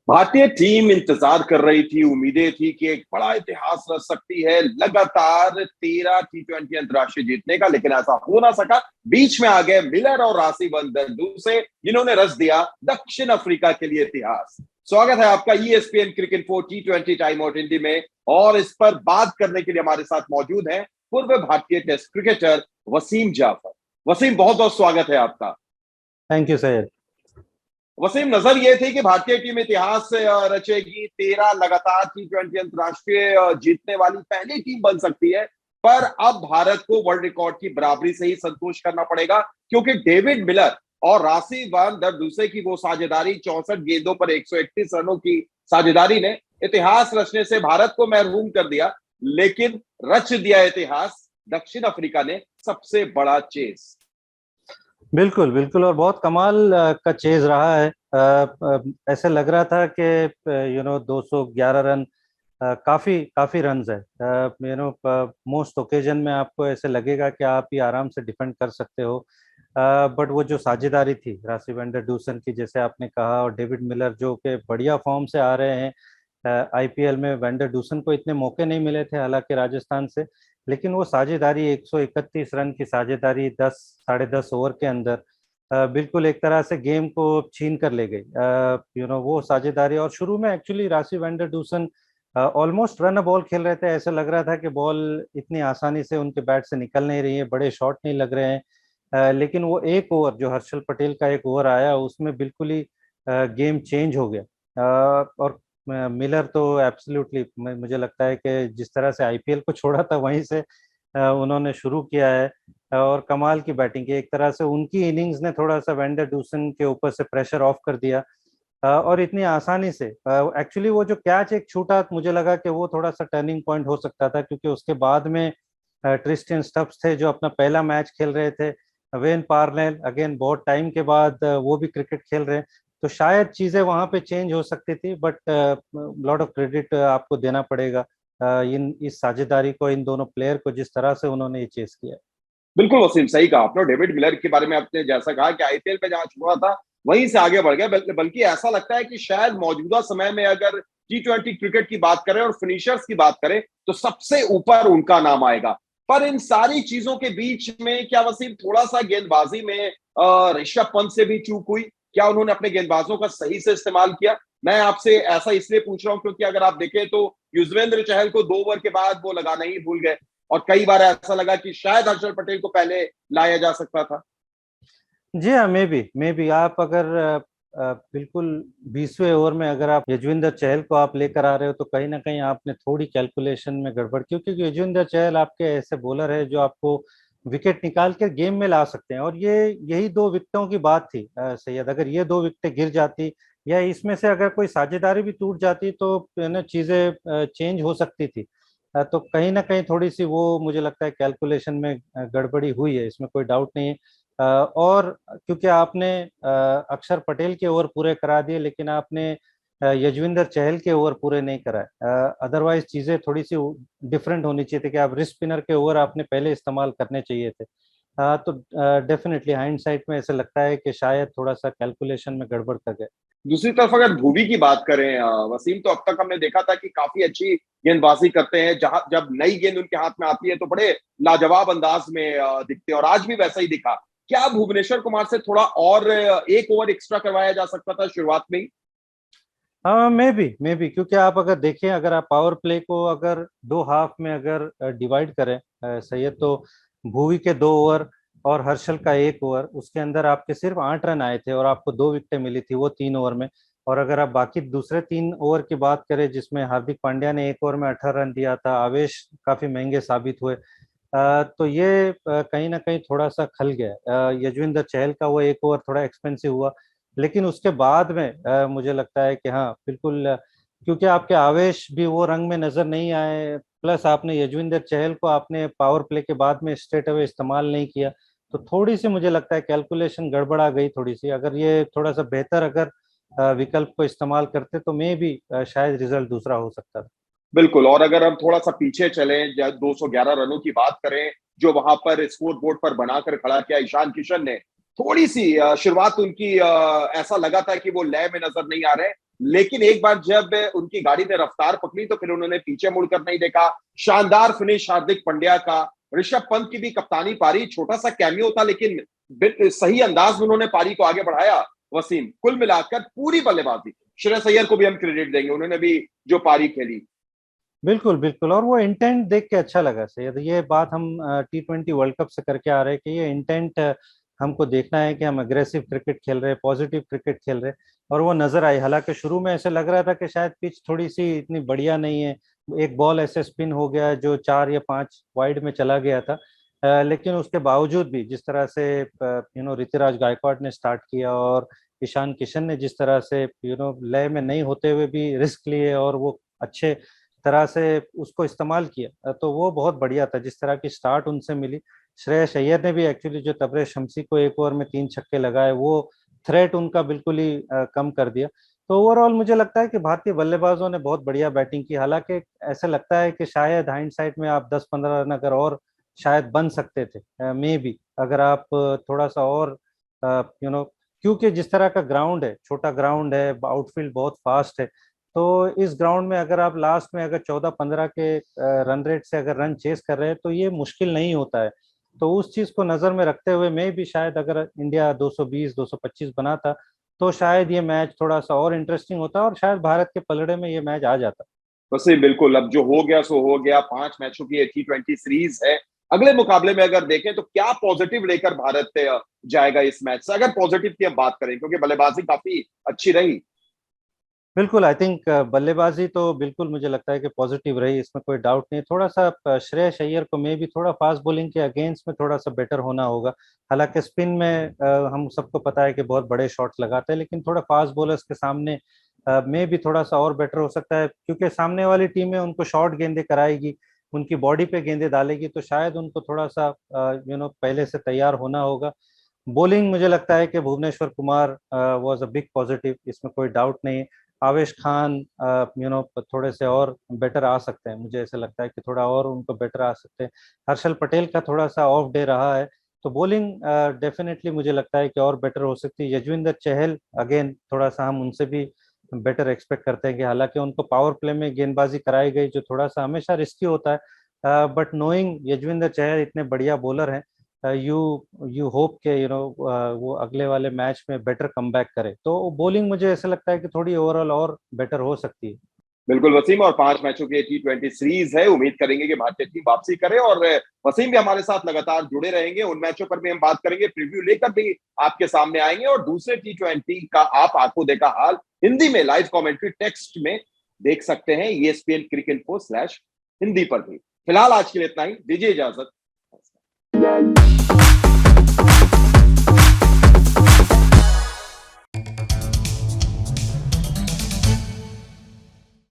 भारतीय टीम इंतजार कर रही थी, उम्मीदें थी कि एक बड़ा इतिहास रच सकती है लगातार 13 T20 अंतर्राष्ट्रीय जीतने का, लेकिन ऐसा हो ना सका। बीच में आ गए मिलर और राशिवन दूसरे, जिन्होंने रच दिया दक्षिण अफ्रीका के लिए इतिहास। स्वागत है आपका ESPN cricket for T20 time out Hindi में। और इस पर बात करने के लिए हमारे साथ मौजूद है पूर्व भारतीय टेस्ट क्रिकेटर वसीम जाफर। वसीम, बहुत बहुत स्वागत है आपका। Thank you Syed. वसीम, नजर ये थी कि भारतीय टीम इतिहास से रचेगी, 13 लगातार T20 अंतर्राष्ट्रीय जीतने वाली पहली टीम बन सकती है। पर अब भारत को वर्ल्ड रिकॉर्ड की बराबरी से ही संतोष करना पड़ेगा, क्योंकि डेविड मिलर और राशिवन दूसरे की वो साझेदारी, 64 गेंदों पर 131 रनों की साझेदारी ने इतिहास रचने से भारत को महरूम कर दिया। लेकिन रच दिया इतिहास दक्षिण अफ्रीका ने, सबसे बड़ा चेस। बिल्कुल बिल्कुल, और बहुत कमाल का चेज रहा है। ऐसे लग रहा था कि 211 रन काफी काफी रन्स है। मोस्ट ओकेजन में आपको ऐसे लगेगा कि आप ही आराम से डिफेंड कर सकते हो। बट वो जो साझेदारी थी राशिव वैन डूसन की, जैसे आपने कहा, और डेविड मिलर जो कि बढ़िया फॉर्म से आ रहे हैं। आईपीएल में वैन डूसन को इतने मौके नहीं मिले थे हालांकि राजस्थान से, लेकिन वो साझेदारी 131 रन की साझेदारी 10 साढ़े 10 ओवर के अंदर बिल्कुल एक तरह से गेम को छीन कर ले गई। वो साझेदारी। और शुरू में actually Rassie van Dussen almost run ball खेल रहे थे। ऐसा लग रहा था कि बॉल इतनी आसानी से उनके बैट से निकल नहीं रही है, बड़े शॉट नहीं लग रहे हैं। लेकिन वो एक ओवर जो हर्षल पटेल का एक ओवर आया, उसमें बिल्कुल ही गेम चेंज हो गया। और मिलर तो एब्सोल्युटली, मुझे लगता है कि जिस तरह से आईपीएल को छोड़ा था वहीं से उन्होंने शुरू किया है। और कमाल की बैटिंग की, एक तरह से उनकी इनिंग्स ने थोड़ा सा वैन डूसन के ऊपर से प्रेशर ऑफ कर दिया। और इतनी आसानी से एक्चुअली वो जो कैच एक छूटा, मुझे लगा कि वो थोड़ा सा टर्निंग पॉइंट हो सकता था, क्योंकि उसके बाद में ट्रिस्टियन स्टब्स थे जो अपना पहला मैच खेल रहे थे। वेन पार्नेल अगेन बहुत टाइम के बाद वो भी क्रिकेट खेल रहे हैं, तो शायद चीजें वहां पे चेंज हो सकती थी। बट लॉट ऑफ क्रेडिट आपको देना पड़ेगा इस साझेदारी को, इन दोनों प्लेयर को, जिस तरह से उन्होंने ये चेस किया। बिल्कुल वसीम, सही कहा आपने। डेविड मिलर के बारे में आपने जैसा कहा कि आईपीएल में जहां छुआ था वहीं से आगे बढ़ गया। बल्कि ऐसा लगता है कि शायद मौजूदा समय में अगर T20 क्रिकेट की बात करें और फिनिशर्स की बात करें तो सबसे ऊपर उनका नाम आएगा। पर इन सारी चीजों के बीच में क्या वसीम, थोड़ा सा गेंदबाजी में ऋषभ पंत से भी चूक हुई? क्या उन्होंने अपने गेंदबाजों का सही से इस्तेमाल किया? मैं आपसे ऐसा इसलिए पूछ रहा हूं क्योंकि अगर आप देखें तो युजवेंद्र चहल को 2 ओवर के बाद वो लगाना ही भूल गए, और कई बार ऐसा लगा कि शायद हर्षल पटेल को पहले लाया जा सकता था। जी हाँ, मे बी आप अगर बिल्कुल 20वें ओवर में अगर आप यजविंदर चहल को आप लेकर आ रहे हो, तो कहीं ना कहीं आपने थोड़ी कैलकुलेशन में गड़बड़, क्योंकि यजविंदर चहल आपके ऐसे बॉलर है जो आपको विकेट निकाल कर गेम में ला सकते हैं। और ये यही 2 विकेटों की बात थी सैयद। अगर ये 2 विकेटें गिर जाती या इसमें से अगर कोई साझेदारी भी टूट जाती तो ना चीजें चेंज हो सकती थी। तो कहीं ना कहीं थोड़ी सी वो, मुझे लगता है, कैलकुलेशन में गड़बड़ी हुई है, इसमें कोई डाउट नहीं है। और क्योंकि आपने अक्षर पटेल के ओवर पूरे करा दिए, लेकिन आपने यजविंदर चहल के ओवर पूरे नहीं कराए। अदरवाइज चीजें थोड़ी सी डिफरेंट होनी चाहिए थी कि आप रिस्ट स्पिनर के ओवर आपने पहले इस्तेमाल करने चाहिए थे। तो डेफिनेटली हाइंडसाइट में ऐसे लगता है कि शायद थोड़ा सा कैलकुलेशन में गड़बड़ कर गए। दूसरी तरफ अगर भुवी की बात करें वसीम, तो अब तक हमने देखा था कि काफी अच्छी गेंदबाजी करते हैं। जहां जब नई गेंद उनके हाथ में आती है तो बड़े लाजवाब अंदाज में दिखते हैं, और आज भी वैसा ही दिखा। क्या भुवनेश्वर कुमार से थोड़ा और 1 ओवर एक्स्ट्रा करवाया जा सकता था शुरुआत में ही? हाँ, मे बी क्योंकि आप अगर देखें, अगर आप पावर प्ले को अगर 2 हाफ में अगर डिवाइड करें सही, तो भुवी के 2 ओवर और हर्षल का 1 ओवर, उसके अंदर आपके सिर्फ 8 रन आए थे और आपको 2 विकेटें मिली थी वो 3 ओवर में। और अगर आप बाकी दूसरे 3 ओवर की बात करें, जिसमें हार्दिक पांड्या ने 1 ओवर में 18 रन दिया था, आवेश काफी महंगे साबित हुए। तो ये कहीं ना कहीं थोड़ा सा खल गया। यजविंदर चहल का वो 1 ओवर थोड़ा एक्सपेंसिव हुआ, लेकिन उसके बाद में मुझे लगता है कि हाँ बिल्कुल, क्योंकि आपके आवेश भी वो रंग में नजर नहीं आए, प्लस आपने यजविंदर चहल को आपने पावर प्ले के बाद में स्ट्रेट अवे इस्तेमाल नहीं किया, तो थोड़ी सी मुझे लगता है कैलकुलेशन गड़बड़ा गई थोड़ी सी। अगर ये थोड़ा सा बेहतर अगर विकल्प को इस्तेमाल करते तो मे भी शायद रिजल्ट दूसरा हो सकता था। बिल्कुल। और अगर हम थोड़ा सा पीछे चलें, 211 रनों की बात करें जो वहां पर स्कोर बोर्ड पर बनाकर खड़ा किया ईशान किशन ने, थोड़ी सी शुरुआत उनकी ऐसा लगा था कि वो लय में नजर नहीं आ रहे। लेकिन एक बार जब उनकी गाड़ी ने रफ्तार पकड़ी तो फिर उन्होंने पीछे मुड़कर नहीं देखा। शानदार फिनिश हार्दिक पांड्या का। ऋषभ पंत की भी कप्तानी पारी, छोटा सा कैमियो था लेकिन सही अंदाज में उन्होंने पारी को आगे बढ़ाया। वसीम, कुल मिलाकर पूरी बल्लेबाजी, श्रेयस अय्यर को भी हम क्रेडिट देंगे, उन्होंने भी जो पारी खेली। बिल्कुल बिल्कुल, और वो इंटेंट देख के अच्छा लगा सर। ये बात हम T20 वर्ल्ड कप से करके आ रहे हैं कि ये इंटेंट हमको देखना है कि हम अग्रेसिव क्रिकेट खेल रहे हैं, पॉजिटिव क्रिकेट खेल रहे हैं, और वो नजर आई। हालांकि शुरू में ऐसे लग रहा था कि शायद पिच थोड़ी सी इतनी बढ़िया नहीं है, एक बॉल ऐसे स्पिन हो गया जो 4 या 5 वाइड में चला गया था। लेकिन उसके बावजूद भी जिस तरह से ऋतुराज गायकवाड़ ने स्टार्ट किया और ईशान किशन ने जिस तरह से लय में नहीं होते हुए भी रिस्क लिए और वो अच्छे तरह से उसको इस्तेमाल किया, तो वो बहुत बढ़िया था जिस तरह की स्टार्ट उनसे मिली। श्रेयस अय्यर ने भी एक्चुअली जो तबरेज शमसी को एक ओवर में 3 छक्के लगाए, वो थ्रेट उनका बिल्कुल ही कम कर दिया। तो ओवरऑल मुझे लगता है कि भारतीय बल्लेबाजों ने बहुत बढ़िया बैटिंग की। हालांकि ऐसा लगता है कि शायद हाइंडसाइट में आप 10-15 रन अगर और शायद बन सकते थे, मे बी अगर आप थोड़ा सा और क्योंकि जिस तरह का ग्राउंड है, छोटा ग्राउंड है, आउटफील्ड बहुत फास्ट है, तो इस ग्राउंड में अगर आप लास्ट में अगर 14-15 के रन रेट से अगर रन चेस कर रहे हैं तो ये मुश्किल नहीं होता है। तो उस चीज को नजर में रखते हुए मैं भी शायद अगर इंडिया 220-225 बनाता तो शायद ये मैच थोड़ा सा और इंटरेस्टिंग होता और शायद भारत के पलड़े में ये मैच आ जाता। वैसे बिल्कुल, अब जो हो गया सो हो गया। 5 मैचों की T20 सीरीज है। अगले मुकाबले में अगर देखें तो क्या पॉजिटिव लेकर भारत जाएगा इस मैच से, अगर पॉजिटिव की हम बात करें, क्योंकि बल्लेबाजी काफी अच्छी रही। बिल्कुल, आई थिंक बल्लेबाजी तो बिल्कुल मुझे लगता है कि पॉजिटिव रही, इसमें कोई डाउट नहीं। थोड़ा सा श्रेयस अय्यर को मे भी थोड़ा फास्ट बॉलिंग के अगेंस्ट में थोड़ा सा बेटर होना होगा। हालांकि स्पिन में हम सबको पता है कि बहुत बड़े शॉट्स लगाते हैं, लेकिन थोड़ा फास्ट बॉलर्स के सामने में भी थोड़ा सा और बेटर हो सकता है, क्योंकि सामने वाली टीमें उनको शॉर्ट गेंदे कराएगी, उनकी बॉडी पे गेंदे डालेगी, तो शायद उनको थोड़ा सा पहले से तैयार होना होगा। बॉलिंग मुझे लगता है कि Bhuvneshwar Kumar was a big positive, इसमें कोई डाउट नहीं है। आवेश खान थोड़े से और बेटर आ सकते हैं, मुझे ऐसा लगता है कि थोड़ा और उनको बेटर आ सकते हैं। हर्षल पटेल का थोड़ा सा ऑफ डे रहा है, तो बॉलिंग डेफिनेटली मुझे लगता है कि और बेटर हो सकती है। यजविंदर चहल अगेन थोड़ा सा हम उनसे भी बेटर एक्सपेक्ट करते हैं कि हालांकि उनको पावर प्ले में गेंदबाजी कराई गई जो थोड़ा सा हमेशा रिस्की होता है, बट नोइंग यजविंदर चहल इतने बढ़िया बॉलर हैं, यू यू होप के वो अगले वाले मैच में बेटर कमबैक करे, तो बॉलिंग मुझे ऐसा लगता है कि थोड़ी ओवरऑल और बेटर हो सकती है। बिल्कुल वसीम, और 5 मैचों की T20 सीरीज है। उम्मीद करेंगे कि भारतीय टीम वापसी करे, और वसीम भी हमारे साथ लगातार जुड़े रहेंगे। उन मैचों पर भी हम बात करेंगे, प्रीव्यू लेकर भी आपके सामने आएंगे, और दूसरे T20 का आप आंखों देखा हाल हिंदी में लाइव कमेंट्री टेक्स्ट में देख सकते हैं ESPN Cricinfo/हिंदी पर भी। फिलहाल आज के लिए इतना ही, दीजिए इजाजत।